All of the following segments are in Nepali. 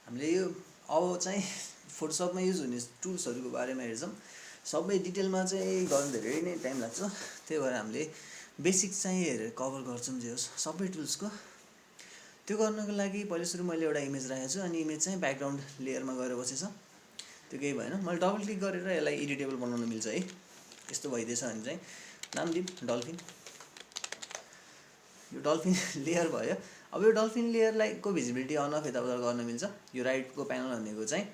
हामीले यो अब चाहिँ फोटोसपमा युज हुने टुल्सहरूको बारेमा हेर्छौँ। सबै डिटेलमा चाहिँ गर्नु धेरै नै टाइम लाग्छ, त्यही भएर हामीले बेसिक चाहिँ हेरेर कभर गर्छौँ जे होस् सबै टुल्सको। त्यो गर्नको लागि पहिले सुरु मैले एउटा इमेज राखेको छु, अनि इमेज चाहिँ ब्याकग्राउन्ड लेयरमा गएर बसेछ। त्यो केही भएन, मैले डबल क्लिक गरेर यसलाई एडिटेबल बनाउन मिल्छ है। यस्तो भइदिएछ भने चाहिँ नाम दिउँ डल्फिन। यो डल्फिन लेयर भयो। अब यो डल्फिन लेयरलाई को भिजिबिलिटी अन अफ यताउता गर्न मिल्छ। यो राइटको प्यानल भनेको चाहिँ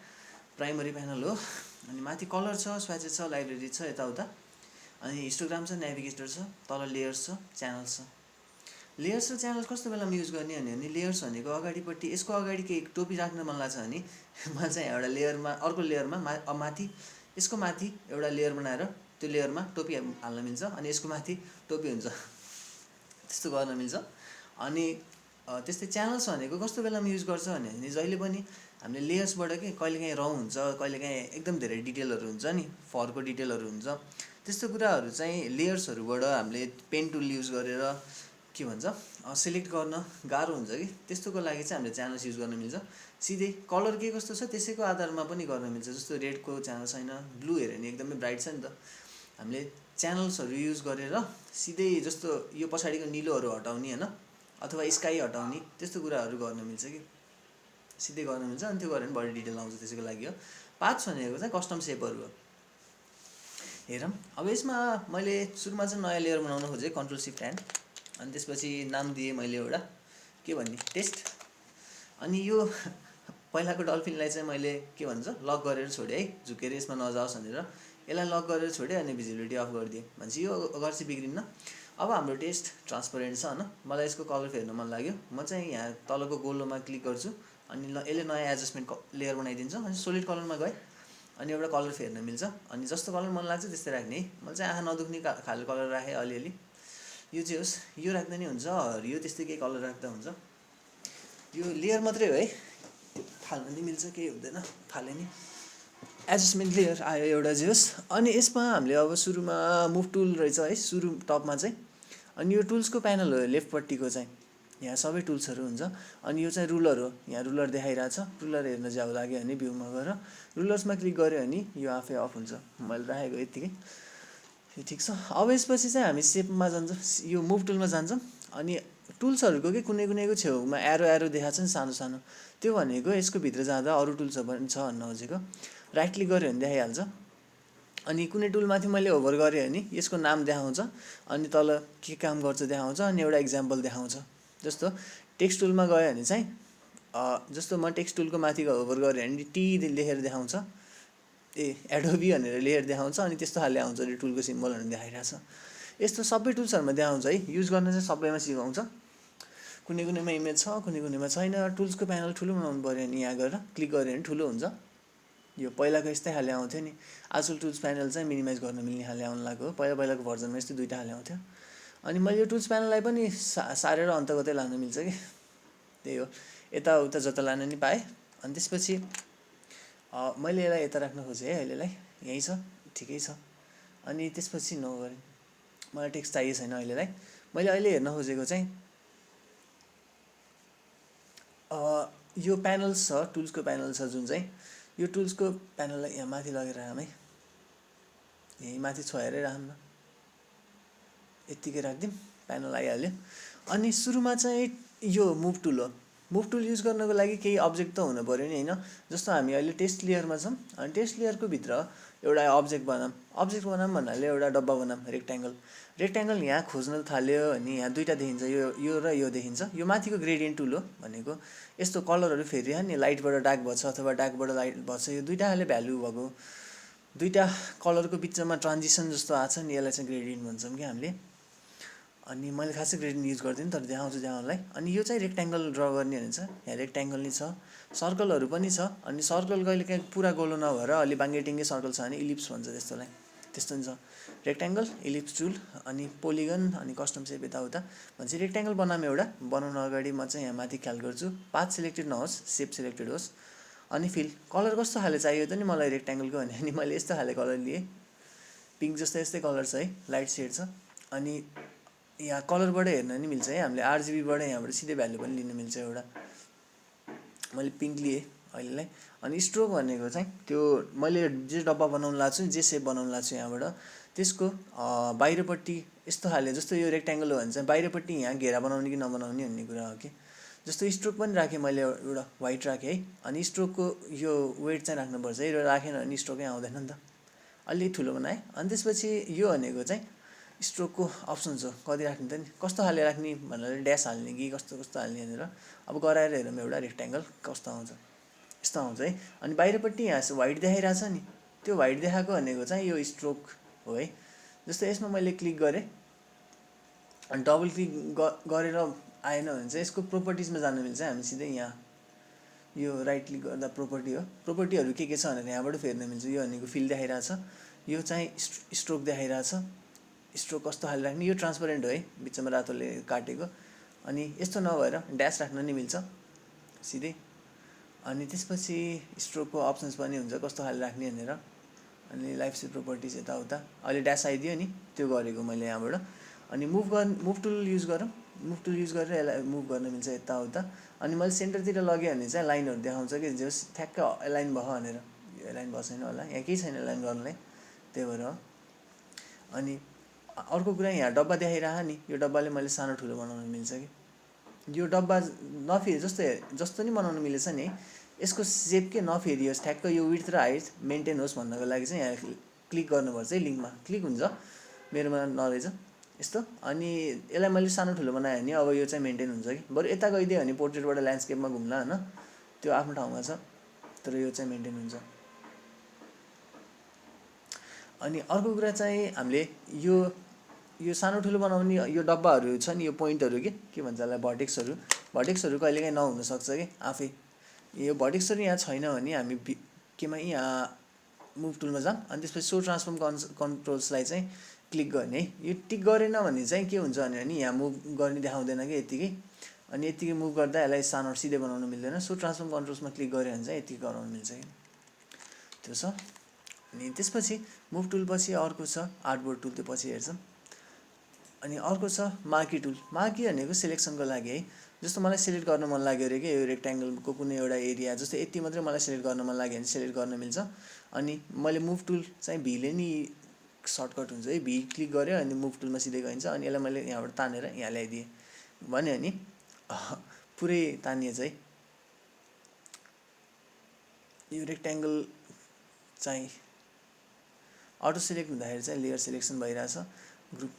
प्राइमरी प्यानल हो, अनि माथि कलर छ, स्वाचेस छ, लाइब्रेरी छ यताउता, अनि हिस्टोग्राम छ, नेभिगेटर छ, तल लेयर्स छ, च्यानल्स छ। लेयर्स र च्यानल्स कस्तो बेलामा युज गर्ने भने लेयर्स भनेको अगाडिपट्टि यसको अगाडि केही टोपी राख्न मन लाग्छ भने मलाई चाहिँ एउटा लेयरमा अर्को लेयरमा माथि यसको माथि एउटा लेयर बनाएर त्यो लेयरमा टोपी हाल्न मिल्छ, अनि यसको माथि टोपी हुन्छ, त्यस्तो गर्न मिल्छ। अनि त्यस्तै च्यानल्स भनेको कस्तो बेलामा युज गर्छ भने जहिले पनि हामीले लेयर्सबाट के कहिलेकाहीँ रङ हुन्छ, कहिलेकाहीँ एकदम धेरै डिटेलहरू हुन्छ नि, फरको डिटेलहरू हुन्छ, त्यस्तो कुराहरू चाहिँ लेयर्सहरूबाट हामीले पेन टुल युज गरेर के भन्छ सिलेक्ट गर्न गाह्रो हुन्छ कि, त्यस्तोको लागि चाहिँ हामीले च्यानल्स युज गर्न मिल्छ। सिधै कलर के कस्तो छ त्यसैको आधारमा पनि गर्न मिल्छ। जस्तो रेडको च्यानल छैन, ब्लू हेऱ्यो भने एकदमै ब्राइट छ नि त, हामीले च्यानल्सहरू युज गरेर सिधै जस्तो यो पछाडिको निलोहरू हटाउने होइन, अथवा स्काई हटाउने त्यस्तो कुराहरू गर्न मिल्छ कि, सिधै गर्न मिल्छ। अनि त्यो गऱ्यो भने बढी डिटेल आउँछ, त्यसको लागि हो। पाथ्स भनेको चाहिँ कस्टम सेपहरू हो। हेरौँ, अब यसमा मैले सुरुमा चाहिँ नयाँ लेयर बनाउन खोजेँ, कन्ट्रोल सिफ्ट एन, अनि त्यसपछि नाम दिएँ मैले एउटा के भन्ने टेस्ट। अनि यो पहिलाको डल्फिनलाई चाहिँ मैले के भन्छ लक गरेर छोडेँ है, झुकेर यसमा नजाओस् भनेर यसलाई लक गरेर छोडेँ, अनि भिजिबिलिटी अफ गरिदिएँ भनेपछि यो गर्छ बिग्रिन्न। अब हाम्रो टेस्ट ट्रान्सपरेन्ट छ होइन, मलाई यसको कलर फेर्न मन लाग्यो, म चाहिँ यहाँ तलको गोलोमा क्लिक गर्छु, अनि यसले नयाँ एडजस्टमेन्ट लेयर बनाइदिन्छ। अनि सोलिड कलरमा गएँ, अनि एउटा कलर फेर्न मिल्छ, अनि जस्तो कलर मन लाग्छ त्यस्तै राख्ने है। मैले चाहिँ आँखा नदुख्ने खालको कलर राखेँ अलिअलि, यो चाहिँ होस्, यो राख्दा नि हुन्छ, यो त्यस्तै केही कलर राख्दा हुन्छ। यो लेयर मात्रै हो है, फाल्न नि मिल्छ, केही हुँदैन, फाल्यो नि। एडजस्टमेन्ट लेयर आयो एउटा जे होस्। अनि यसमा हामीले अब सुरुमा मुभ टुल रहेछ है, सुरु टपमा चाहिँ। अनि यो टुल्सको प्यानल हो लेफ्टपट्टिको चाहिँ, यहाँ सबै टुल्सहरू हुन्छ। अनि यो चाहिँ रुलर हो, यहाँ रुलर देखाइरहेछ, रुलर हेर्न जाऊ लाग्यो भने भ्यूमा गएर रुलर्समा क्लिक गऱ्यो भने यो आफै अफ हुन्छ। मैले राखेको यत्तिकै, यो ठिक छ। अब यसपछि चाहिँ हामी सेपमा जान्छौँ, यो मुभ टुलमा जान्छौँ। अनि टुल्सहरूको के कुनै कुनैको छेउमा एरो देखाएको छ नि सानो सानो, त्यो भनेको यसको भित्र जाँदा अरू टुल्स पनि छ भन्न खोजेको। राइट क्लिक गऱ्यो भने देखाइहाल्छ। अनि कुनै टुलमाथि मैले होभर गरेँ भने यसको नाम देखाउँछ, अनि तल के काम गर्छ देखाउँछ, अनि एउटा इक्जाम्पल देखाउँछ। जस्तो टेक्स्ट टुलमा गयो भने चाहिँ जस्तो म टेक्स्ट टुलको माथि होभर गरेँ भने टी लेखेर देखाउँछ, एडोबी भनेर लेखेर देखाउँछ, अनि त्यस्तो खाले आउँछ त्यो टुलको सिम्बलहरू देखाइरहेछ। यस्तो सबै टुल्सहरूमा देखाउँछ है, युज गर्न चाहिँ सबैमा सिकाउँछ। कुनै कुनैमा इमेज छ, कुनै कुनैमा छैन। टुल्सको प्यानल ठुलो बनाउनु पऱ्यो भने यहाँ गएर क्लिक गऱ्यो भने ठुलो हुन्छ। यो पहिलाको यस्तै खाले आउँथ्यो नि, आजकल टुल्स प्यानल चाहिँ मिनिमाइज गर्न मिल्ने खाले आउनु लाग्यो। पहिलाको भर्जनमा यस्तै दुईवटा खाले आउँथ्यो। अनि मैले यो टुल्स प्यानललाई पनि सारेर अन्त कतै लान मिल्छ कि, त्यही हो, यताउता जता लान नि पाएँ। अनि त्यसपछि मैले यसलाई यता राख्न खोजेँ है, अहिलेलाई यहीँ छ, ठिकै छ। अनि त्यसपछि नो गरेँ, मलाई टेक्स्ट चाहिएको छैन अहिलेलाई। मैले अहिले हेर्न खोजेको चाहिँ यो प्यानल्स छ, टुल्सको प्यानल छ जुन चाहिँ, यो टुल्सको प्यानललाई यहाँ माथि लगेर राखौँ है, यहीँ माथि छोएरै राखौँ न, यत्तिकै राखिदिउँ, प्यानल आइहाल्यो। अनि सुरुमा चाहिँ यो मुभ टुल हो। मुभ टुल युज गर्नको लागि केही अब्जेक्ट त हुनु पऱ्यो नि होइन। जस्तो हामी अहिले टेस्ट लेयरमा छौँ, अनि टेस्ट लेयरको भित्र एउटा अब्जेक्ट बनाऊँ। अब्जेक्ट बनाऊँ भन्नाले एउटा डब्बा बनाऊँ, रेक्ट्याङ्गल यहाँ खोज्न थाल्यो भने यहाँ दुईवटा देखिन्छ, यो र यो देखिन्छ। यो माथिको ग्रेडियन्ट टुल हो भनेको, यस्तो कलरहरू फेरियो नि, लाइटबाट डार्क भएछ अथवा डार्कबाट लाइट भएछ, यो दुईवटा खाले भ्यालु भएको दुईवटा कलरको बिचमा ट्रान्जिसन जस्तो आएको छ नि, यसलाई चाहिँ ग्रेडियन्ट भन्छौँ कि हामीले। अनि मैले खासै ग्रेडियन्ट युज गर्दिनँ, तर देखाउँछु देखाउनलाई। अनि यो चाहिँ रेक्ट्याङ्गल ड्र गर्ने भने चाहिँ यहाँ रेक्ट्याङ्गल नै छ, सर्कलहरू पनि छ। अनि सर्कल कहिलेकाहीँ पुरा गोलो नभएर अलि बाङ्गेटिङ्गे सर्कल छ भने इलिप्स भन्छ त्यस्तोलाई, त्यस्तो नि छ। रेक्ट्याङ्गल, इलिप्स टुल, अनि पोलिगन, अनि कस्टम सेप यताउता भनेपछि रेक्ट्याङ्गल बनाऊँ एउटा। बनाउन अगाडि म चाहिँ यहाँ माथि ख्याल गर्छु, पाथ सिलेक्टेड नहोस्, सेप सिलेक्टेड होस्। अनि फिल कलर कस्तो खाले चाहियो त नि मलाई रेक्ट्याङ्गलको भने नि मैले यस्तो खाले कलर लिएँ, पिङ्क जस्तो यस्तै कलर छ है, लाइट सेड छ। अनि यहाँ कलरबाट हेर्न नि मिल्छ है, हामीले आरजिबीबाट यहाँबाट सिधै भ्यालु पनि लिन मिल्छ एउटा। मैले पिङ्क लिएँ, अहिलेलाई। अनि स्ट्रोक भनेको चाहिँ त्यो मैले जे डब्बा बनाउनु लाग्छु जे सेप बनाउनु लाग्छु यहाँबाट त्यसको बाहिरपट्टि यस्तो खाले जस्तो यो रेक्ट्याङ्गल हो भने चाहिँ बाहिरपट्टि यहाँ घेरा बनाउने कि नबनाउने भन्ने कुरा हो कि। जस्तो स्ट्रोक पनि राखेँ मैले एउटा वाइट राखेँ है, अनि स्ट्रोकको यो वेट चाहिँ राख्नुपर्छ है, र राखेन भने स्ट्रोकै आउँदैन नि त। अलि ठुलो बनाएँ। अनि त्यसपछि यो भनेको चाहिँ स्ट्रोकको अप्सन्स हो, कति राख्ने त नि, कस्तो खाले राख्ने भनेर ड्यास हाल्ने कि कस्तो कस्तो हाल्ने भनेर अब गराएर हेरौँ एउटा रेक्ट्याङ्गल कस्तो आउँछ। यस्तो आउँछ है। अनि बाहिरपट्टि यहाँ वाइट देखाइरहेछ नि, त्यो वाइट देखाएको भनेको चाहिँ यो स्ट्रोक हो है। जस्तो यसमा मैले क्लिक गरेँ अनि डबल क्लिक गरेर आएन भने चाहिँ यसको प्रोपर्टिजमा जानु मिल्छ। हामी सिधै यहाँ यो राइट क्लिक गर्दा प्रोपर्टी हो, प्रोपर्टीहरू के छ भनेर यहाँबाट फेर्न मिल्छ। यो भनेको फिल देखाइरहेछ, यो चाहिँ स्ट्रोक देखाइरहेछ। स्ट्रोक कस्तो खाले राख्ने, यो ट्रान्सपरेन्ट हो है, बिचमा रातोले काटेको। अनि यस्तो नभएर ड्यास राख्न नि मिल्छ सिधै। अनि त्यसपछि स्ट्रोकको अप्सन्स पनि हुन्छ कस्तो खाले राख्ने भनेर। अनि लाइफ सेट प्रोपर्टिज यताउता अहिले ड्यास आइदियो नि, त्यो गरेको मैले यहाँबाट। अनि मुभ टुल युज गरौँ, मुभ टुल युज गरेर यसलाई मुभ गर्न मिल्छ यताउता। अनि मैले सेन्टरतिर लगेँ भने चाहिँ लाइनहरू देखाउँछ कि जस ठ्याक्क एलाइन भयो भनेर। यो एलाइन भएको छैन होला, यहाँ केही छैन एलाइन गर्नलाई, त्यही भएर हो। अनि अर्को कुरा यहाँ डब्बा देखाइरह नि, यो डब्बाले मैले सानो ठुलो बनाउन मिल्छ कि। यो डब्बा नफेरि जस्तो नि बनाउनु मिलेछ नि है, यसको सेप के नफेरियोस्, ठ्याक्क यो विड्थ र हाइट मेन्टेन होस् भन्नको लागि चाहिँ यहाँ क्लिक गर्नुपर्छ है, लिङ्कमा क्लिक हुन्छ। मेरोमा नरहेछ यस्तो। अनि यसलाई मैले सानो ठुलो बनाएँ भने अब यो चाहिँ मेन्टेन हुन्छ कि। बरु यता गइदियो भने पोर्ट्रेटबाट ल्यान्डस्केपमा घुम्ला होइन, त्यो आफ्नो ठाउँमा छ, तर यो चाहिँ मेन्टेन हुन्छ। अनि अर्को कुरा चाहिँ हामीले यो सानो ठुलो बनाउने यो डब्बाहरू छ नि, यो पोइन्टहरू के भन्छ यसलाई, भर्टेक्सहरू कहिलेकाहीँ नहुनसक्छ कि आफै। यो भर्टेक्सहरू यहाँ छैन भने हामी केमा यहाँ मुभ टुलमा जाऊँ, अनि त्यसपछि सो ट्रान्सफर्म कन्ट्रोल्सलाई चाहिँ क्लिक गर्ने है। यो टिक गरेन भने चाहिँ के हुन्छ भने यहाँ मुभ गर्ने देखाउँदैन कि यत्तिकै। अनि यत्तिकै मुभ गर्दा यसलाई सानो सिधै बनाउनु मिल्दैन। सो ट्रान्सफर्म कन्ट्रोल्समा क्लिक गऱ्यो भने चाहिँ यत्तिकै गराउनु मिल्छ कि, त्यो छ। अनि त्यसपछि मुभ टुल पछि अर्को छ आर्टबोर्ड टुल, त्यो पछि हेर्छौँ। अनि अर्को छ मार्की टुल। मार्की भनेको सिलेक्सनको लागि है। जस्तो मलाई सिलेक्ट गर्न मन लाग्यो अरे कि यो रेक्ट्याङ्गलको कुनै एउटा एरिया, जस्तो यति मात्रै मलाई सिलेक्ट गर्न मन लाग्यो भने सिलेक्ट गर्न मिल्छ। अनि मैले मुभ टुल चाहिँ भीले नि सर्टकट हुन्छ है, भी क्लिक गऱ्यो अनि मुभ टुलमा सिधै गइन्छ। अनि यसलाई मैले यहाँबाट तानेर यहाँ ल्याइदिएँ भन्यो भने पुरै तानिएछ है। यो रेक्ट्याङ्गल चाहिँ अटो सिलेक्ट हुँदाखेरि चाहिँ लेयर सिलेक्सन भइरहेछ, ग्रुप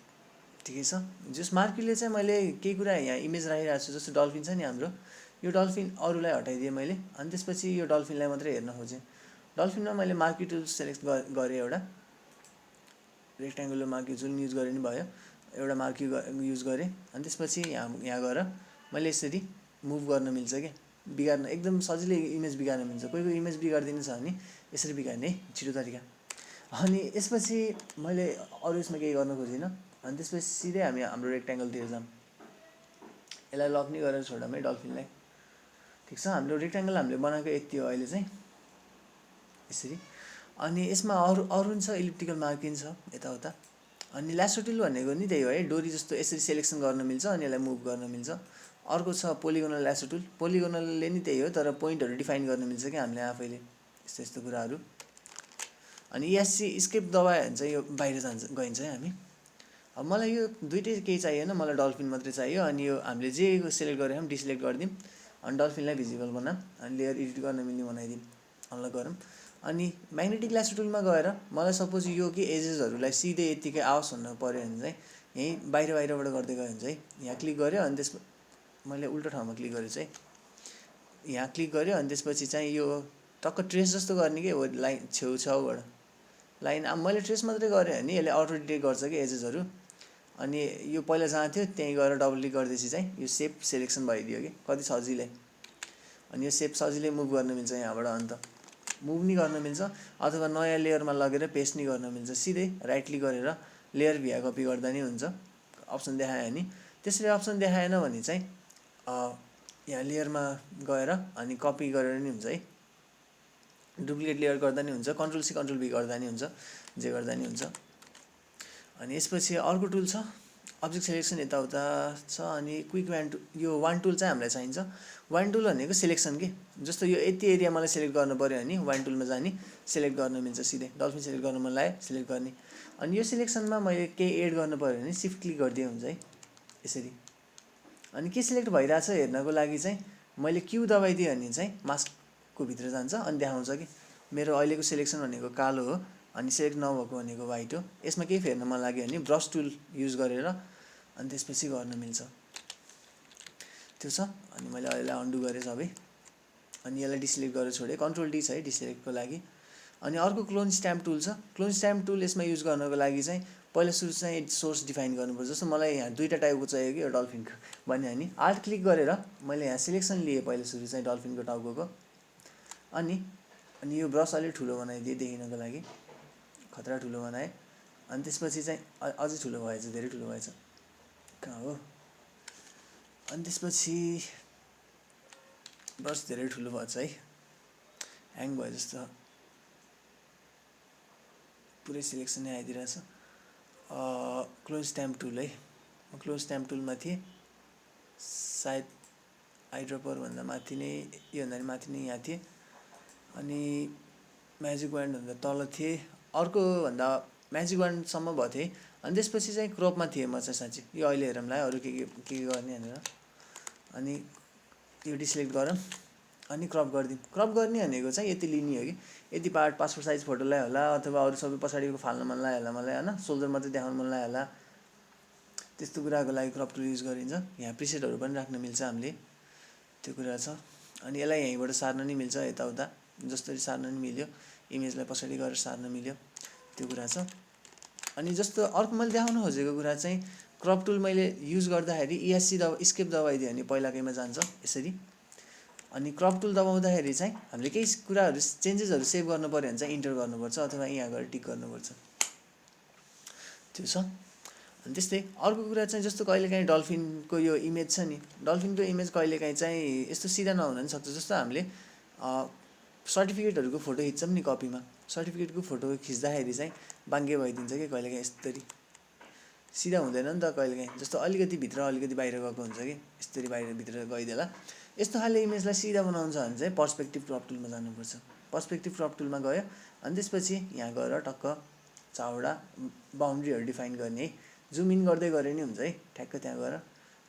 ठिकै छ। जस मार्कीले चाहिँ मैले केही कुरा यहाँ इमेज राखिरहेको छु, जस्तो डल्फिन छ नि हाम्रो, यो डल्फिन अरूलाई हटाइदिएँ मैले। अनि त्यसपछि यो डल्फिनलाई मात्रै हेर्न खोजेँ। डल्फिनमा मैले मार्की टुल सेलेक्ट गरेँ, एउटा रेक्ट्याङ्गुलर मार्की टुल युज गरे नि भयो, एउटा मार्की युज गरेँ। अनि त्यसपछि यहाँ गएर मैले यसरी मुभ गर्न मिल्छ क्या, बिगार्न एकदम सजिलै इमेज बिगार्न मिल्छ। कोही इमेज बिगारिदिनु छ भने यसरी बिगार्ने है, छिटो तरिका। अनि यसपछि मैले अरू यसमा केही गर्न खोजिनँ। अनि त्यसपछि सिधै हामी हाम्रो रेक्ट्याङ्गलतिर जाऊँ। यसलाई लक नै गरेर छोडौँ है डल्फिनलाई, ठिक छ। हाम्रो रेक्ट्याङ्गल हामीले बनाएको यति हो अहिले चाहिँ यसरी। अनि यसमा अरू छ, इलिप्टिकल मार्किङ छ यताउता। अनि ल्यासो टुल भनेको नि त्यही हो है, डोरी जस्तो यसरी सेलेक्सन गर्न मिल्छ अनि यसलाई मुभ गर्न मिल्छ। अर्को छ पोलिगोनल ल्यासो टुल। पोलिगोनलले नि त्यही हो, तर पोइन्टहरू डिफाइन गर्न मिल्छ क्या हामीले आफैले, यस्तो यस्तो कुराहरू। अनि एससी स्केप दबायो भने चाहिँ यो बाहिर गइन्छ है हामी। अब मलाई यो दुइटै केही चाहिएन, मलाई डल्फिन मात्रै चाहियो। अनि यो हामीले जे सेलेक्ट गरेर पनि डिसेलेक्ट गरिदिउँ। अनि डल्फिनलाई भिजिबल बनाऊँ, अनि लेयर एडिट गर्न मिल्ने बनाइदिउँ, अनलक गरौँ। अनि म्याग्नेटिक ल्यासो टुलमा गएर मलाई सपोज यो कि एजेसहरूलाई सिधै यत्तिकै आओस् भन्नु पऱ्यो भने चाहिँ यहीँ बाहिरबाट गर्दै गयो भने चाहिँ यहाँ क्लिक गऱ्यो। अनि त्यस मैले उल्टो ठाउँमा क्लिक गरेँ चाहिँ यहाँ क्लिक गऱ्यो। अनि त्यसपछि चाहिँ यो टक्क ट्रेस जस्तो गर्ने कि लाइन छेउछाउबाट लाइन। अब मैले ट्रेस मात्रै गरेँ भने यसले अटो डिटेक्ट गर्छ कि एजेसहरू। अनि यो पहिला जहाँ थियो त्यहीँ गएर डबल क्लिक गर्दैछ चाहिँ यो सेप सेलेक्सन भइदियो कि, कति सजिलै। अनि यो सेप सजिलै मुभ गर्न मिल्छ यहाँबाट। अन्त मुभ नि गर्न मिल्छ, अथवा नयाँ लेयरमा लगेर पेस्ट नि गर्न मिल्छ। सिधै राइट क्लिक गरेर लेयर भिया कपी गर्दा नि हुन्छ, अप्सन देखायो भने। त्यसरी अप्सन देखाएन भने चाहिँ यहाँ लेयरमा गएर अनि कपी गरेर नि हुन्छ है, डुप्लिकेट लेयर गर्दा नि हुन्छ, कन्ट्रोल सी कन्ट्रोल भी गर्दा नि हुन्छ, जे गर्दा नि हुन्छ। अनि यसपछि अर्को टुल छ अब्जेक्ट सेलेक्सन यताउता छ। अनि क्विक वान यो वान टुल चाहिँ हामीलाई चाहिन्छ। वान टुल भनेको सेलेक्सन के, जस्तो यो यति एरिया मलाई सेलेक्ट गर्नु पऱ्यो भने वान टुलमा जाने सेलेक्ट गर्न मिल्छ सिधै। डल्फिन सेलेक्ट गर्नु मन लाग्यो सेलेक्ट गर्ने। अनि यो सेलेक्सनमा मैले केही एड गर्नु पऱ्यो भने सिफ्ट क्लिक गरिदिए हुन्छ है यसरी। अनि के सिलेक्ट भइरहेछ हेर्नको लागि चाहिँ मैले क्यू दबाइदिएँ भने चाहिँ मास्कको भित्र जान्छ अनि देखाउँछ कि मेरो अहिलेको सेलेक्सन भनेको कालो हो अनि सेलेक्ट नभएको भनेको वाइट हो। यसमा केही फेर्न मन लाग्यो भने ब्रस टुल युज गरेर अनि त्यसपछि गर्न मिल्छ। त्यो छ। अनि मैले अहिले अन्डु गरेँ सबै अनि यसलाई डिसिलेक्ट गरेर छोडेँ। कन्ट्रोल डी छ है डिसिलेक्टको लागि। अनि अर्को क्लोन स्ट्याम्प टुल छ। क्लोन स्ट्याम्प टुल यसमा युज गर्नको लागि चाहिँ पहिला सुरु चाहिँ सोर्स डिफाइन गर्नुपर्छ। जस्तो मलाई यहाँ दुईवटा टाइपको चाहियो कि एउटा डल्फिनको भन्यो भने आल्ट क्लिक गरेर मैले यहाँ सिलेक्सन लिएँ पहिला सुरु चाहिँ डल्फिनको टाउको। अनि यो ब्रस अलिक ठुलो बनाइदिएँ देखिनको लागि, खतरा ठुलो बनाएँ। अनि त्यसपछि चाहिँ अझै ठुलो भएछ, धेरै ठुलो भएछ, कहाँ हो। अनि त्यसपछि ब्रस धेरै ठुलो भएछ है, ह्याङ भयो जस्तो पुरै सिलेक्सन नै आइदिरहेछ। क्लोज स्ट्याम्प टुल है, म क्लोज स्ट्याम्प टुलमा थिएँ सायद आइड्रपर भन्दा माथि नै, योभन्दा नि माथि नै यहाँ थिएँ। अनि म्याजिक वान्ड भन्दा तल थिएँ, अर्को भन्दा म्याजिक वान्डसम्म भएको थिएँ। अनि त्यसपछि चाहिँ क्रपमा थिएँ म चाहिँ साँच्ची। यो अहिले हेरौँला अरू के गर्ने भनेर। अनि यो डिसिलेक्ट गरौँ अनि क्रप गरिदिउँ। क्रप गर्ने भनेको चाहिँ यति लिने हो कि यति पासपोर्ट साइज फोटोलाई होला अथवा अरू सबै पछाडिको फाल्न मन लाग्यो होला मलाई होइन, सोल्डर मात्रै देखाउनु मन लाग्यो होला, त्यस्तो कुराको लागि क्रप टुल युज गरिन्छ। यहाँ प्रिसेटहरू पनि राख्न मिल्छ हामीले, त्यो कुरा छ। अनि यसलाई यहीँबाट सार्न नि मिल्छ, यताउता जसरी सार्न नि मिल्यो, इमेजलाई पछाडि गरेर सार्न मिल्यो, त्यो कुरा छ। अनि जस्तो अर्को मैले देखाउन खोजेको कुरा चाहिँ क्रप टुल मैले युज गर्दाखेरि ESC स्केप दबाइदियो भने पहिलाकैमा जान्छ यसरी। अनि क्रप टुल दबाउँदाखेरि चाहिँ हामीले केही कुराहरू चेन्जेसहरू सेभ गर्नु पऱ्यो भने चाहिँ इन्टर गर्नुपर्छ अथवा यहाँ गएर टिक गर्नुपर्छ, त्यो छ। अनि त्यस्तै अर्को कुरा चाहिँ जस्तो कहिलेकाहीँ डल्फिनको यो इमेज छ नि, डल्फिनको इमेज कहिलेकाहीँ चाहिँ यस्तो सिधा नहुन पनि सक्छ। जस्तो हामीले सर्टिफिकेटहरूको फोटो खिच्छौँ नि कपीमा, सर्टिफिकेटको फोटो खिच्दाखेरि चाहिँ बाङ्गे भइदिन्छ कि कहिलेकाहीँ यस्तरी सिधा हुँदैन नि त कहिलेकाहीँ। जस्तो अलिकति भित्र अलिकति बाहिर गएको हुन्छ कि यस्तरी बाहिर भित्र गइदिएला। यस्तो खाले इमेजलाई सिधा बनाउनु छ भने चाहिँ पर्सपेक्टिभ क्रप टुलमा जानुपर्छ। पर्सपेक्टिभ क्रप टुलमा गयो अनि त्यसपछि यहाँ गएर टक्क चारवटा बााउन्ड्रीहरू डिफाइन गर्ने है, जुम इन गर्दै गरे नि हुन्छ है ठ्याक्क त्यहाँ गएर।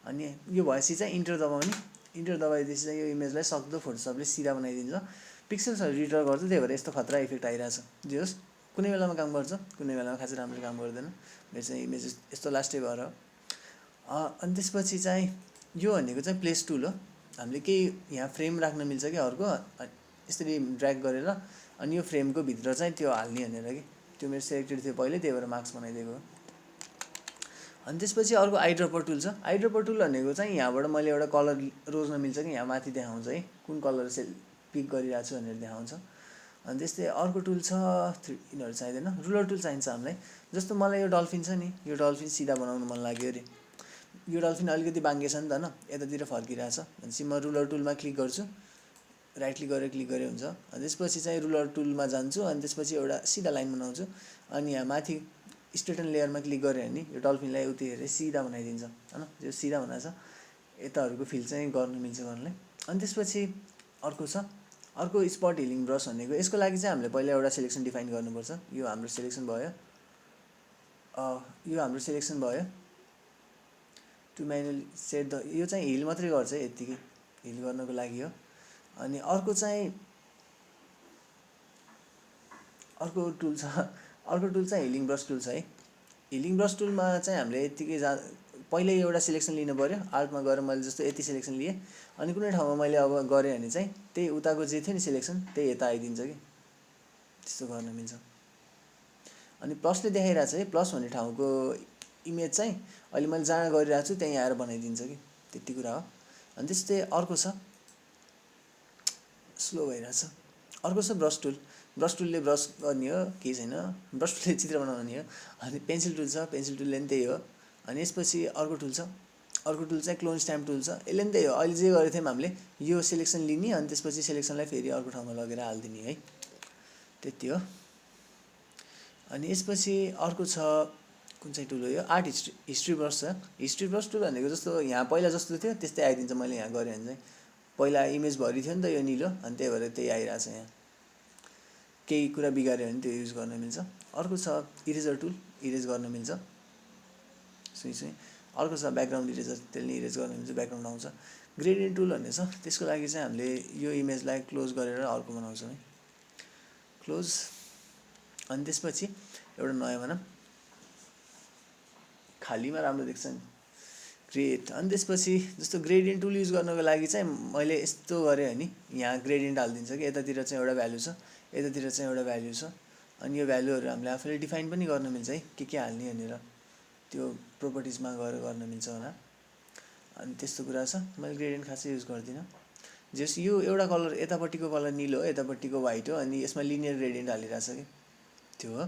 अनि यो भएपछि चाहिँ इन्टर दबाउने, इन्टर दबाइदिएपछि चाहिँ यो इमेजलाई सक्दो फोटोसपले सिधा बनाइदिन्छ। पिक्सल्सहरू रिडर गर्छ, त्यही भएर यस्तो खतरा इफेक्ट आइरहेछ। जे होस् कुनै बेलामा काम गर्छ, कुनै बेलामा खासै राम्रो काम गर्दैन। मेरो चाहिँ इमेज यस्तो लास्टै भएर। अनि त्यसपछि चाहिँ यो भनेको चाहिँ प्लेस टुल हो। हामीले केही यहाँ फ्रेम राख्न मिल्छ कि अर्को यसरी ड्र्याग गरेर अनि यो फ्रेमको भित्र चाहिँ त्यो हाल्ने भनेर कि त्यो मेरो सेलेक्टेड थियो पहिले, त्यही भएर मार्क्स बनाइदिएको हो। अनि त्यसपछि अर्को आइड्रपर टुल छ। आइड्रपर टुल भनेको चाहिँ यहाँबाट मैले एउटा कलर रोज्न मिल्छ कि यहाँ माथि देखाउँछ है कुन कलर पिक गरिरहेको छु भनेर देखाउँछ। अनि त्यस्तै अर्को टुल छ, यिनीहरू चाहिँदैन, रुलर टुल चाहिन्छ हामीलाई। जस्तो मलाई यो डल्फिन छ नि, यो डल्फिन सिधा बनाउनु मन लाग्यो अरे, यो डल्फिन अलिकति बाङ्गे छ नि त होइन, यतातिर फर्किरहेछ भनेपछि म रुलर टुलमा क्लिक गर्छु, राइट क्लिक गरेर क्लिक गरे हुन्छ। अनि त्यसपछि चाहिँ रुलर टुलमा जान्छु अनि त्यसपछि एउटा सिधा लाइन बनाउँछु अनि यहाँ माथि स्ट्रेटन लेयरमा क्लिक गरेँ भने यो डल्फिनलाई उति हेरेर सिधा बनाइदिन्छ होइन, यो सिधा बनाएको छ। यताहरूको फिल चाहिँ गर्नु मिल्छ गर्नलाई। अनि त्यसपछि अर्को छ, अर्को स्पट हिलिङ ब्रस भनेको, यसको लागि चाहिँ हामीले पहिला एउटा सेलेक्सन डिफाइन गर्नुपर्छ। यो हाम्रो सेलेक्सन भयो, यो हाम्रो सेलेक्सन भयो। टु म्यानुअली सेट द, यो चाहिँ हिल मात्रै गर्छ है, यत्तिकै हिल गर्नको लागि हो। अनि अर्को चाहिँ अर्को टुल चाहिँ हिलिङ ब्रस टुल छ है। हिलिङ ब्रस टुलमा चाहिँ हामीले यत्तिकै पहिल्यै एउटा सेलेक्सन लिनु पऱ्यो। आर्टमा गएर मैले जस्तो यति सेलेक्सन लिएँ अनि कुनै ठाउँमा मैले अब गरेँ भने चाहिँ त्यही उताको जे थियो नि सेलेक्सन त्यही यता आइदिन्छ कि, त्यस्तो गर्न मिल्छ। अनि प्लसले देखाइरहेको छ है, प्लस भन्ने ठाउँको इमेज चाहिँ अहिले मैले जहाँ गरिरहेको छु त्यहीँ आएर बनाइदिन्छ कि, त्यति कुरा हो। अनि त्यस्तै अर्को छ, स्लो भइरहेछ, अर्को छ ब्रस टुल। ब्रस टुलले ब्रस गर्ने हो, केही छैन, ब्रस टुलले चित्र बनाउने हो। अनि पेन्सिल टुल छ, पेन्सिल टुलले पनि त्यही हो। अनि यसपछि अर्को टुल छ, अर्को टुल चाहिँ क्लोन स्ट्याम्प टुल छ, यसले पनि त्यही हो। अहिले जे गरेको थियौँ हामीले यो सेलेक्सन लिने अनि त्यसपछि सेलेक्सनलाई फेरि अर्को ठाउँमा लगेर हालिदिने है, त्यति हो। अनि यसपछि अर्को छ कुन चाहिँ टुल हो यो? आर्ट हिस्ट्री ब्रस छ। हिस्ट्री ब्रस टुल भनेको जस्तो यहाँ पहिला जस्तो थियो त्यस्तै आइदिन्छ। मैले यहाँ गरेँ भने चाहिँ पहिला इमेज भरि थियो नि त यो निलो, अनि त्यही भएर त्यही आइरहेको छ यहाँ। केही कुरा बिगाऱ्यो भने त्यो युज गर्न मिल्छ। अर्को छ इरेजर टुल, इरेज गर्न मिल्छ सुई। अर्को छ ब्याकग्राउन्ड इरेजर, त्यसले इरेज गर्न मिल्छ, ब्याकग्राउन्ड आउँछ। ग्रेडियन्ट टुल भन्ने छ, त्यसको लागि चाहिँ हामीले यो इमेजलाई क्लोज गरेर अर्को बनाउँछौँ है, क्लोज। अनि त्यसपछि एउटा नयाँ बनाऊँ, खालीमा राम्रो देख्छ नि, क्रिएट। अनि त्यसपछि जस्तो ग्रेडियन्ट टुल युज गर्नको लागि चाहिँ मैले यस्तो गरेँ नि, यहाँ ग्रेडियन्ट हालिदिन्छ कि यतातिर चाहिँ एउटा भ्यालु छ, यतातिर चाहिँ एउटा भ्यालु छ। अनि यो भ्यालुहरू हामीले आफूले डिफाइन पनि गर्न मिल्छ है, के हाल्ने भनेर, त्यो प्रोपर्टिजमा गएर गर्न मिल्छ होला। अनि त्यस्तो कुरा छ। मैले ग्रेडियन्ट खासै युज गर्दिनँ। जस यो एउटा कलर, यतापट्टिको कलर निलो हो, यतापट्टिको वाइट हो, अनि यसमा लिनियर ग्रेडियन्ट हालिरहेको छ कि त्यो हो।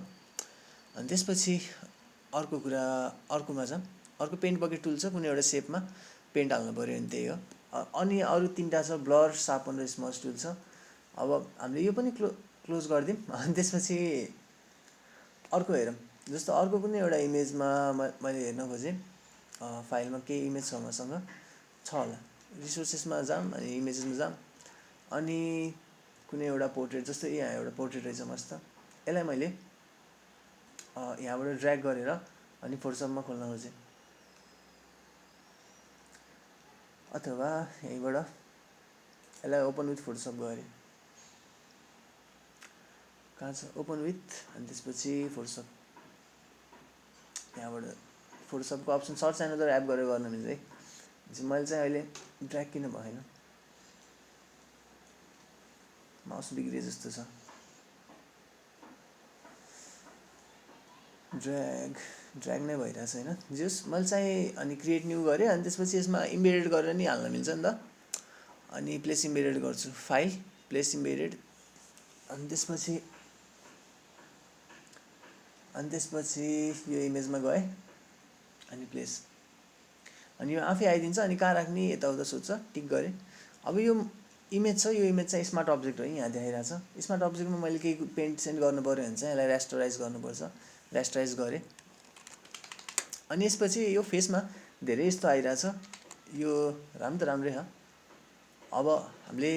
अनि त्यसपछि अर्को कुरा, अर्कोमा छ अर्को पेन्ट बकेट टुल छ, कुनै एउटा सेपमा पेन्ट हाल्नु पऱ्यो भने त्यही हो। अनि अरू तिनवटा छ, ब्लर, सार्पन र स्मज टुल छ। अब हामीले यो पनि क्लोज गरिदिउँ। अनि त्यसपछि अर्को हेरौँ, जस्तो अर्को कुनै एउटा इमेजमा मैले हेर्न खोजेँ, फाइलमा केही इमेज छ मसँग, छ होला, रिसोर्सेसमा जाऊँ अनि इमेजेसमा जाऊँ, अनि कुनै एउटा पोर्ट्रेट, जस्तो यहाँ एउटा पोर्ट्रेट रहेछ मस्त, यसलाई मैले यहाँबाट ड्र्याग गरेर अनि फोटोसपमा खोल्न खोजेँ, अथवा यहीँबाट यसलाई ओपन विथ फोटोसप गरेँ। कहाँ छ ओपन विथ, अनि त्यसपछि फोटोसप, यहाँबाट फोटोसपको अप्सन सर्च एनदर एप गरेर गर्न मिल्छ है। मैले चाहिँ अहिले ड्र्याग किन भएन, माउस बिग्रिए जस्तो छ, ड्र्याग नै भइरहेछ होइन। जस मैले चाहिँ अनि क्रिएट न्यू गरेँ, अनि त्यसपछि यसमा इम्बेडेड गरेर नि हाल्न मिल्छ नि त। अनि प्लेस इम्बेडेड गर्छु, फाइल, प्लेस इम्बेडेड। अनि त्यसपछि यो इमेजमा गएँ अनि प्लेस, अनि यो आफै आइदिन्छ। अनि कहाँ राख्ने यताउता सोध्छ, टिक गरेँ। अब यो इमेज छ, यो इमेज चाहिँ स्मार्ट अब्जेक्ट हो, यहाँ देखाइरहेछ। स्मार्ट अब्जेक्टमा मैले केही पेन्ट सेन्ड गर्नु पऱ्यो भने चाहिँ यसलाई रेस्टराइज गर्नुपर्छ, रेस्टराइज गरेँ। अनि यसपछि यो फेसमा धेरै यस्तो आइरहेछ, यो राम्रै छ। अब हामीले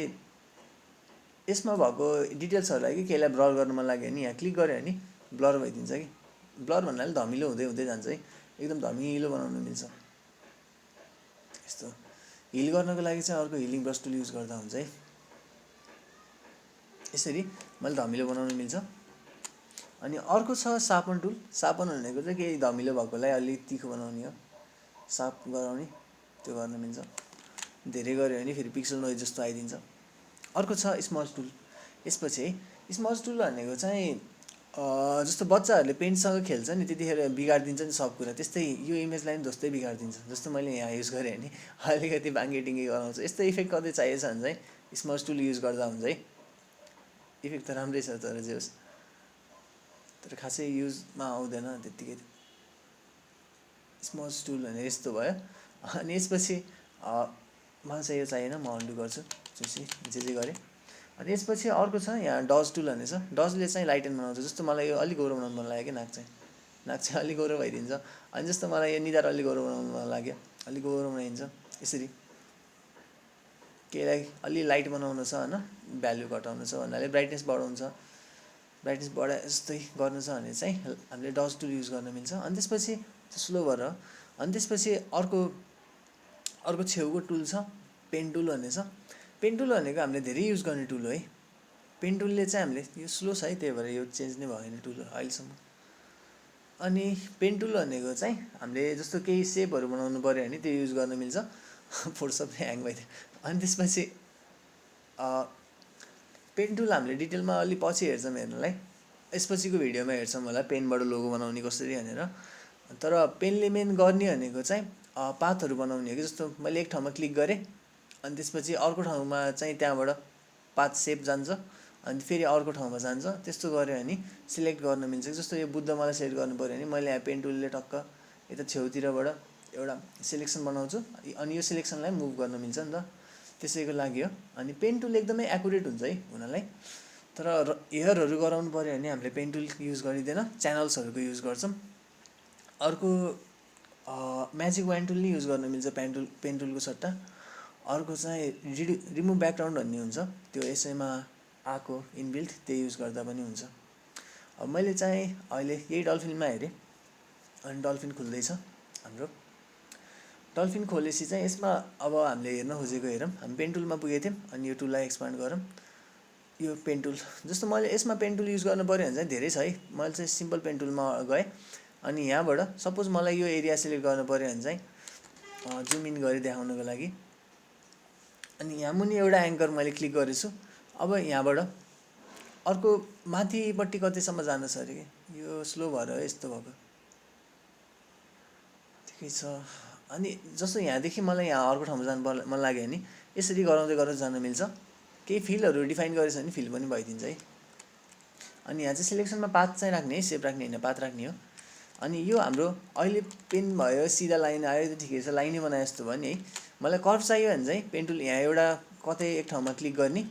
यसमा भएको डिटेल्सहरूलाई कि केहीलाई ब्लर गर्न मन लाग्यो भने यहाँ क्लिक गऱ्यो भने ब्लर भइदिन्छ कि। ब्लर भन्नाले धमिलो हुँदै जान्छ है, एकदम धमिलो बनाउन मिल्छ। यस्तो हिल गर्नको लागि चाहिँ अर्को हिलिङ ब्रस टुल युज गर्दा हुन्छ है। यसरी मैले धमिलो बनाउन मिल्छ। अनि अर्को छ सार्पन टुल। सार्पन भनेको चाहिँ केही धमिलो भएकोलाई अलि तिखो बनाउने हो, सार्प गराउने, त्यो गर्न मिल्छ। धेरै गऱ्यो भने फेरि पिक्सल नोइज जस्तो आइदिन्छ। अर्को छ स्मज टुल। यसपछि है स्मज टुल भनेको चाहिँ जस्तो बच्चाहरूले पेन्टसँग खेल्छ नि, त्यतिखेर बिगारिदिन्छ नि सब कुरा, त्यस्तै यो इमेजलाई पनि जस्तै बिगारिदिन्छ। जस्तो मैले यहाँ युज गरेँ भने अलिकति बाङ्गेटिङ्गे गराउँछ। यस्तो इफेक्ट कतै चाहिएछ भने चाहिँ स्मज टुल युज गर्दा हुन्छ है। इफेक्ट त राम्रै छ, तर जे होस्, तर खासै युजमा आउँदैन त्यत्तिकै। स्मज टुल भने यस्तो भयो। अनि यसपछि मलाई चाहिँ यो चाहिएन, म अन्डु गर्छु, जे गरेँ। अनि यसपछि अर्को छ यहाँ डज टुल भन्ने छ। डजले चाहिँ लाइटेन बनाउँछ। जस्तो मलाई यो अलिक गौरो बनाउनु मन लाग्यो कि नाक चाहिँ अलिक गौरो भइदिन्छ। अनि जस्तो मलाई यो निधार अलिक गौरो बनाउनु मन लाग्यो, अलिक गौरो बनाइदिन्छ। यसरी केहीलाई अलि लाइट बनाउनु छ होइन, भ्यालु घटाउनु छ भन्नाले ब्राइटनेस बढाउनु छ, ब्राइटनेस बढाए जस्तै गर्नु छ भने चाहिँ हामीले डज टुल युज गर्न मिल्छ। अनि त्यसपछि स्लो गरेर, अनि त्यसपछि अर्को छेउको टुल छ पेन टुल भन्ने छ। पेन टुल भनेको हामीले धेरै युज गर्ने टुल हो है। पेन टुलले चाहिँ हामीले यो स्लो छ है, त्यही भएर यो चेन्ज नै भएन टुल अहिलेसम्म। अनि पेन टुल भनेको चाहिँ हामीले जस्तो केही सेपहरू बनाउनु पऱ्यो भने त्यो युज गर्न मिल्छ। फोटोसप ह्याङ भइदियो। अनि त्यसपछि पेन टुल हामीले डिटेलमा अलि पछि हेर्छौँ हेर्नलाई, यसपछिको भिडियोमा हेर्छौँ होला पेनबाट लोगो बनाउने कसरी भनेर। तर पेनले मेन गर्ने भनेको चाहिँ पाथहरू बनाउने हो कि। जस्तो मैले एक ठाउँमा क्लिक गरेँ, अनि त्यसपछि अर्को ठाउँमा चाहिँ त्यहाँबाट पाथ सेप जान्छ, अनि फेरि अर्को ठाउँमा जान्छ। त्यस्तो गऱ्यो भने सिलेक्ट गर्न मिल्छ। जस्तो यो बुद्ध मलाई सेलेक्ट गर्नु पऱ्यो भने मैले यहाँ पेन टुलले टक्क यता छेउतिरबाट एउटा सिलेक्सन बनाउँछु, अनि यो सिलेक्सनलाई मुभ गर्न मिल्छ नि त, त्यसैको लागि हो। अनि पेन टुल एकदमै एकुरेट हुन्छ है हुनलाई। तर एयरहरू गराउनु पऱ्यो भने हामीले पेन टुल युज गरिँदैन, च्यानल्सहरूको युज गर्छौँ। अर्को म्याजिक वान टुल नै युज गर्न मिल्छ पेन टुलको सट्टा। अर्को चाहिँ रिमुभ ब्याकग्राउन्ड भन्ने हुन्छ, त्यो यसैमा आएको इनबिल्ट, त्यही युज गर्दा पनि हुन्छ। अब मैले चाहिँ अहिले यही डल्फिनमा हेरेँ, अनि डल्फिन खुल्दैछ हाम्रो। डल्फिन खोलेपछि चाहिँ यसमा अब हामीले हेर्न खोजेको हेरौँ, हामी पेन टुलमा पुगेको थियौँ, अनि यो टुललाई एक्सपान्ड गरौँ। यो पेन टुल जस्तो मैले यसमा पेन टुल युज गर्नु पऱ्यो भने चाहिँ धेरै छ है, मैले चाहिँ सिम्पल पेन टुलमा गएँ। अनि यहाँबाट सपोज मलाई यो एरिया सिलेक्ट गर्नु पऱ्यो भने चाहिँ जुम इन गरी देखाउनको लागि, अनि यहाँ मुनि एउटा एङ्कर मैले क्लिक गरेछु। अब यहाँबाट अर्को माथिपट्टि कतिसम्म जानु छ अरे कि, यो स्लो भएर यस्तो भएको ठिकै छ। अनि जस्तो यहाँदेखि मलाई यहाँ अर्को ठाउँमा जानु मन लाग्यो भने यसरी गराउँदै गराउँदै जान मिल्छ। केही फिलहरू डिफाइन गरेछ भने फिल पनि भइदिन्छ है। अनि यहाँ चाहिँ सिलेक्सनमा पाथ चाहिँ राख्ने है, सेप राख्ने होइन, पाथ राख्ने हो। अनि यो हाम्रो अहिले पेन भयो, सिधा लाइन आयो, त्यो ठिकै छ, लाइनै बनाए जस्तो भयो नि है। मलाई कर्भ चाहियो भने चाहिँ पेन टुल यहाँ एउटा कतै एक ठाउँमा क्लिक गर्ने,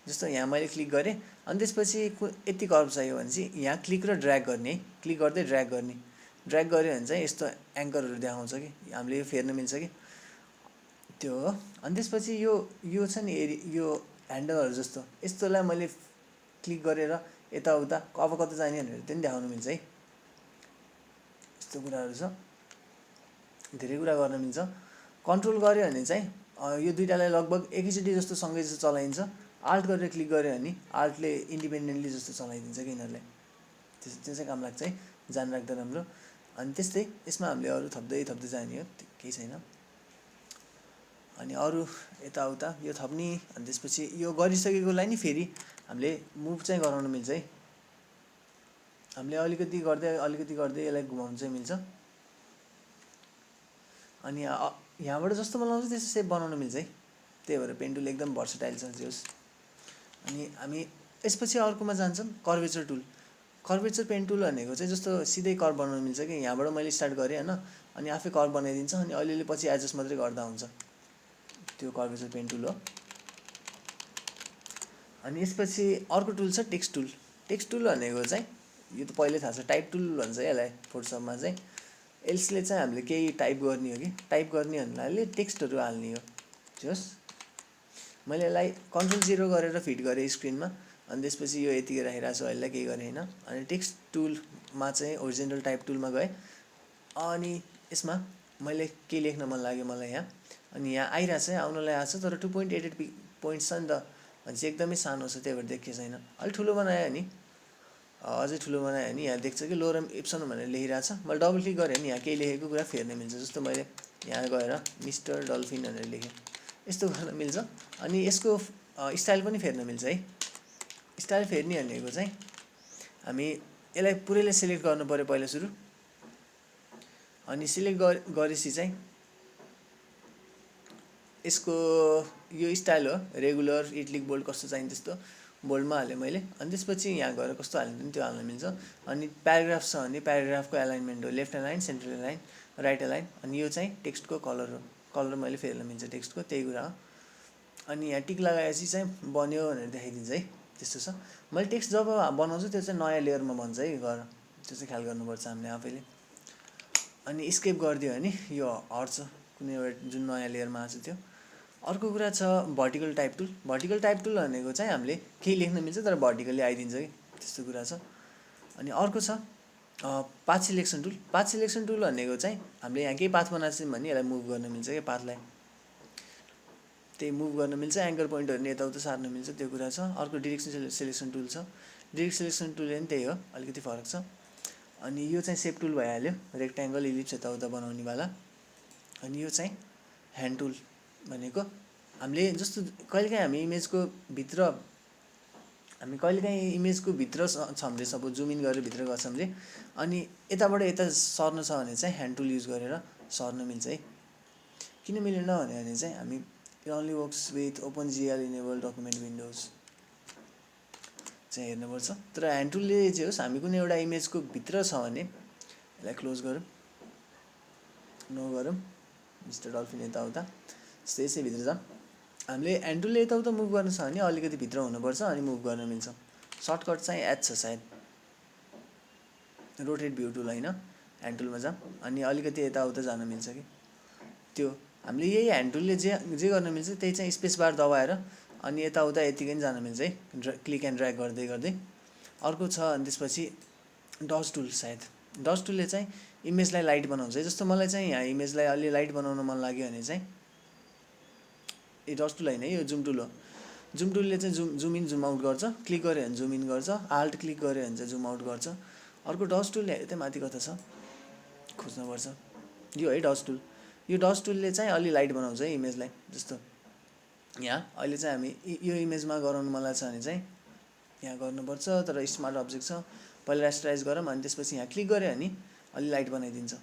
जस्तो यहाँ मैले क्लिक गरेँ। अनि त्यसपछि यति कर्भ चाहियो भने चाहिँ यहाँ क्लिक र ड्र्याग गर्ने है, क्लिक गर्दै ड्र्याग गर्ने। ड्र्याग गऱ्यो भने चाहिँ यस्तो एङ्करहरू देखाउँछ कि, हामीले यो फेर्न मिल्छ कि, त्यो हो। अनि त्यसपछि यो छ नि यो ह्यान्डलहरू जस्तो, यस्तोलाई मैले क्लिक गरेर यताउता अब कता जाने भनेर त्यो पनि देखाउनु मिल्छ है। यस्तो कुराहरू छ, धेरै कुरा गर्न मिल्छ। कन्ट्रोल गऱ्यो भने चाहिँ यो दुइटालाई लगभग एकैचोटि जस्तो सँगै जस्तो चलाइन्छ। आल्ट गरेर क्लिक गऱ्यो भने आल्टले इन्डिपेन्डेन्टली जस्तो चलाइदिन्छ कि यिनीहरूलाई, त्यो चाहिँ काम लाग्छ है, जान राख्दा राम्रो। अनि त्यस्तै यसमा हामीले अरू थप्दै जाने हो, केही छैन। अनि अरू यताउता यो थप्ने, अनि त्यसपछि यो गरिसकेकोलाई नि फेरि हामीले मुभ चाहिँ गराउनु मिल्छ है। हामीले अलिकति गर्दै यसलाई घुमाउनु चाहिँ मिल्छ। अनि यहाँबाट जस्तो बनाउँछ त्यस्तो सेप बनाउनु मिल्छ है, त्यही भएर पेन टुल एकदम भर्सटाइल छ जोस्। अनि हामी यसपछि अर्कोमा जान्छौँ, curvature tool. Curvature pen tool भनेको चाहिँ जस्तो सिधै कर्भ बनाउनु मिल्छ कि, यहाँबाट मैले स्टार्ट गरेँ होइन, अनि आफै कर्भ बनाइदिन्छ, अनि अलिअलि पछि एडजस्ट मात्रै गर्दा हुन्छ, त्यो कर्वेचर पेन टुल हो। अनि यसपछि अर्को टुल छ टेक्स्ट टुल। टेक्स्ट टुल भनेको चाहिँ यो त पहिल्यै थाहा छ, टाइप टुल भन्छ यसलाई फोटोसपमा चाहिँ। यसले चाहिँ हामीले केही टाइप गर्ने हो कि, टाइप गर्ने भन्नाले टेक्स्टहरू हाल्ने हो। जोस् मैले यसलाई Ctrl+0 गरेर फिट गरेँ स्क्रिनमा, अनि त्यसपछि यो यतिकै राखिरहेको छु, अहिले केही गरेँ होइन। अनि टेक्स्ट टुलमा चाहिँ होरिजेन्टल टाइप टुलमा गएँ, अनि यसमा मैले के लेख्न मन लाग्यो मलाई यहाँ, अनि यहाँ आइरहेको छ, आउनलाई आएको छ, तर 2.88 पोइन्ट्स छ नि त, भने चाहिँ एकदमै सानो छ, त्यही भएर देखिएको छैन। अलिक ठुलो बनायो भने अझै ठुलो बनायो भने यहाँ देख्छ कि लोरम इप्सन भनेर लेखिरहेको छ। मैले डबल क्लिक गरेँ भने यहाँ केही लेखेको कुरा फेर्न मिल्छ, जस्तो मैले यहाँ गएर मिस्टर डल्फिन भनेर लेखेँ, यस्तो गर्न मिल्छ। अनि यसको स्टाइल पनि फेर्न मिल्छ है। स्टाइल फेर्ने भनेको चाहिँ हामी यसलाई पुरैले सिलेक्ट गर्नु पऱ्यो पहिला सुरु, अनि सिलेक्ट गरेपछि चाहिँ यसको यो स्टाइल हो, रेगुलर, इटलिक, बोल्ड कस्तो चाहिन्छ त्यस्तो बोल्डमा हालेँ मैले। अनि त्यसपछि यहाँ गएर कस्तो हाल्नु पनि त्यो हाल्न मिल्छ। अनि प्याराग्राफ छ भने प्याराग्राफको एलाइनमेन्ट हो, left align, central align, right align. अनि यो चाहिँ टेक्स्टको कलर हो, कलर मैले फेर्न मिल्छ टेक्स्टको, त्यही कुरा हो। अनि यहाँ टिक लगाएपछि चाहिँ बन्यो भनेर देखाइदिन्छ है, त्यस्तो छ। मैले टेक्स्ट जब बनाउँछु त्यो चाहिँ नयाँ लेयरमा बन्छ है, गर त्यो चाहिँ ख्याल गर्नुपर्छ हामीले आफैले। अनि स्केप गरिदियो भने यो हट्छ, कुनै एउटा जुन नयाँ लेयरमा आएको छ त्यो। अर्को कुरा छ vertical type tool. Vertical type tool भनेको चाहिँ हामीले केही लेख्न मिल्छ तर भर्टिकली आइदिन्छ कि, त्यस्तो कुरा छ। अनि अर्को छ path selection tool. Path selection tool भनेको चाहिँ हामीले यहाँ केही पाथ बनाएको छौँ भने यसलाई मुभ गर्न मिल्छ क्या, पाथलाई त्यही मुभ गर्न मिल्छ, एङ्कर पोइन्टहरू यताउता सार्न मिल्छ, त्यो कुरा छ। अर्को डिरेक्सन सिलेक्सन टुल छ। डिरेक्सन सिलेक्सन टुल पनि त्यही हो, अलिकति फरक छ। अनि यो चाहिँ सेप टुल भइहाल्यो, रेक्ट्याङ्गल, इलिप्स यताउता बनाउनेवाला। अनि यो चाहिँ ह्यान्ड टुल भनेको हामीले जस्तो कहिलेकाहीँ हामी इमेजको भित्र छ भने, सपोज जुम इन गरेर भित्र गर्छ भने, अनि यताबाट यता सर्नु छ भने चाहिँ ह्यान्ड टुल युज गरेर सर्न मिल्छ है। किन मिलेन भने चाहिँ हामी it only works with OpenGL enable document windows चाहिँ हेर्नुपर्छ। तर ह्यान्ड टुलले चाहिँ होस्, हामी कुनै एउटा इमेजको भित्र छ भने यसलाई क्लोज गरौँ, नो गरौँ, मिस्टर डल्फिन यताउता यसै भित्र जाऊँ। हामीले ह्यान्ड टुलले यताउता मुभ गर्न छ भने अलिकति भित्र हुनुपर्छ, अनि मुभ गर्न मिल्छ। सर्टकट चाहिँ एच छ सायद, रोटेट भ्यू टुल होइन, ह्यान्ड टुलमा जाऊँ अनि अलिकति यताउता जान मिल्छ कि त्यो हामीले यही ह्यान्ड टुलले जे जे गर्न मिल्छ त्यही चाहिँ स्पेस बार दबाएर अनि यताउता यतिकै पनि जान मिल्छ है, क्लिक एन्ड ड्र्याग गर्दै गर्दै। अर्को छ अनि त्यसपछि डज टुल, सायद डज टुलले चाहिँ इमेजलाई लाइट बनाउँछ है। जस्तो मलाई चाहिँ यहाँ इमेजलाई अलि लाइट बनाउन मन लाग्यो भने चाहिँ ए डज टुल होइन है, यो जुम टुल हो। जुम टुलले चाहिँ जुम इन जुम आउट गर्छ, क्लिक गऱ्यो भने जुम इन गर्छ, आल्ट क्लिक गऱ्यो भने चाहिँ जुम आउट गर्छ। अर्को डज टुल त्यहाँ माथि कता छ खोज्नुपर्छ, यो है डज टुल। यो डज टुलले चाहिँ अलि लाइट बनाउँछ है इमेजलाई। जस्तो यहाँ अहिले चाहिँ हामी यो इमेजमा गराउनु मन लाग्छ भने चाहिँ यहाँ गर्नुपर्छ, तर स्मार्ट अब्जेक्ट छ, पहिला रेस्टराइज गरौँ अनि त्यसपछि यहाँ क्लिक गऱ्यो भने अलि लाइट बनाइदिन्छ।